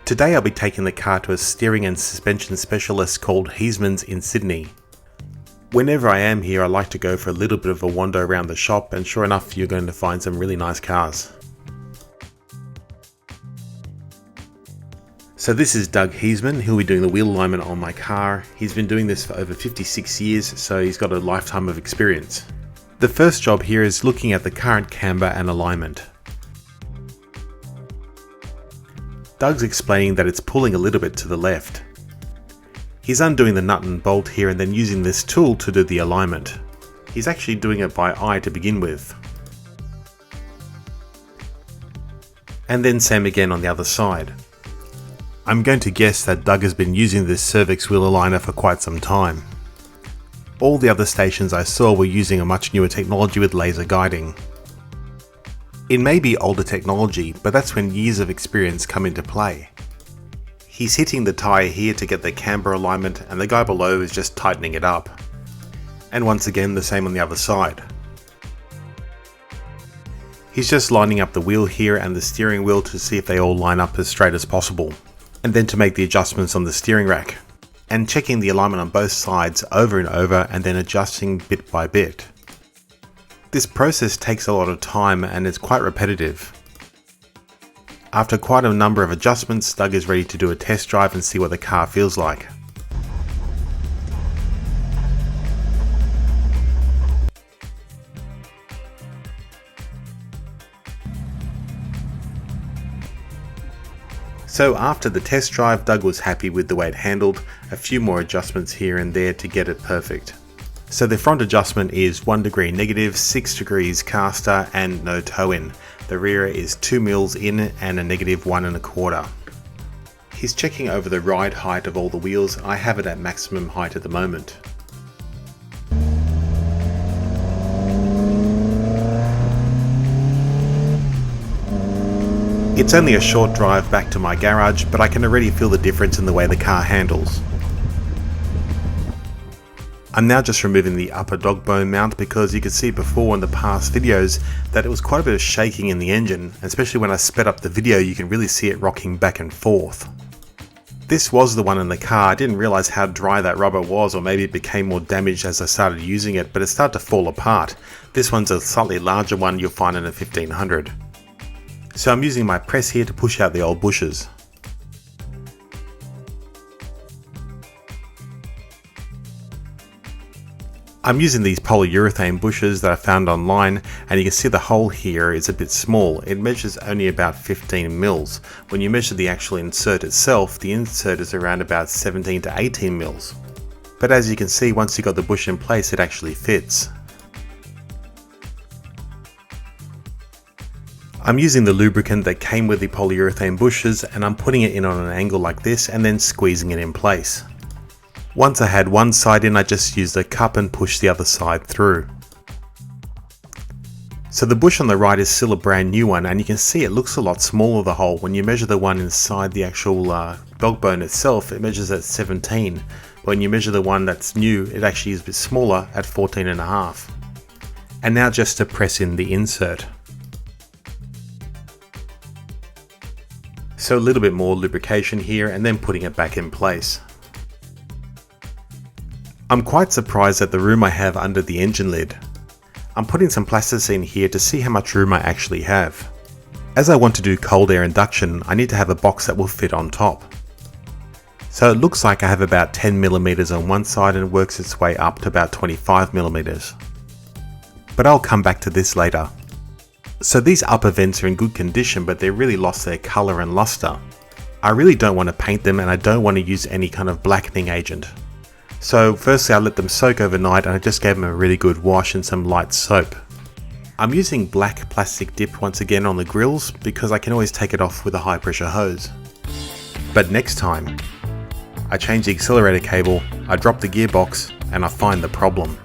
Today I'll be taking the car to a steering and suspension specialist called Heisman's in Sydney. Whenever I am here, I like to go for a little bit of a wander around the shop, and sure enough you're going to find some really nice cars. So this is Doug Heisman. He'll be doing the wheel alignment on my car. He's been doing this for over 56 years, so he's got a lifetime of experience. The first job here is looking at the current camber and alignment. Doug's explaining that it's pulling a little bit to the left. He's undoing the nut and bolt here and then using this tool to do the alignment. He's actually doing it by eye to begin with. And then same again on the other side. I'm going to guess that Doug has been using this cervix wheel aligner for quite some time. All the other stations I saw were using a much newer technology with laser guiding. It may be older technology, but that's when years of experience come into play. He's hitting the tyre here to get the camber alignment, and the guy below is just tightening it up. And once again the same on the other side. He's just lining up the wheel here and the steering wheel to see if they all line up as straight as possible, and then to make the adjustments on the steering rack, and checking the alignment on both sides over and over and then adjusting bit by bit. This process takes a lot of time and is quite repetitive. After quite a number of adjustments, Doug is ready to do a test drive and see what the car feels like. So after the test drive, Doug was happy with the way it handled, a few more adjustments here and there to get it perfect. So the front adjustment is 1 degree negative, 6 degrees caster and no toe in. The rear is 2 mils in and a negative 1.25. He's checking over the ride height of all the wheels. I have it at maximum height at the moment. It's only a short drive back to my garage, but I can already feel the difference in the way the car handles. I'm now just removing the upper dog bone mount because you could see before in the past videos that it was quite a bit of shaking in the engine, especially when I sped up the video you can really see it rocking back and forth. This was the one in the car. I didn't realize how dry that rubber was, or maybe it became more damaged as I started using it, but it started to fall apart. This one's a slightly larger one you'll find in a 1500. So I'm using my press here to push out the old bushes. I'm using these polyurethane bushes that I found online, and you can see the hole here is a bit small. It measures only about 15 mils. When you measure the actual insert itself, the insert is around about 17 to 18 mils. But as you can see, once you've got the bush in place, it actually fits. I'm using the lubricant that came with the polyurethane bushes, and I'm putting it in on an angle like this and then squeezing it in place. Once I had one side in, I just used a cup and pushed the other side through. So the bush on the right is still a brand new one, and you can see it looks a lot smaller, the hole. When you measure the one inside the actual dog bone itself, it measures at 17. But when you measure the one that's new, it actually is a bit smaller at 14.5. And now just to press in the insert. So a little bit more lubrication here and then putting it back in place. I'm quite surprised at the room I have under the engine lid. I'm putting some plasticine here to see how much room I actually have. As I want to do cold air induction, I need to have a box that will fit on top. So it looks like I have about 10mm on one side and works its way up to about 25mm. But I'll come back to this later. So these upper vents are in good condition, but they really lost their colour and luster. I really don't want to paint them, and I don't want to use any kind of blackening agent. So firstly I let them soak overnight, and I just gave them a really good wash and some light soap. I'm using black plastic dip once again on the grills because I can always take it off with a high pressure hose. But next time, I change the accelerator cable, I drop the gearbox, and I find the problem.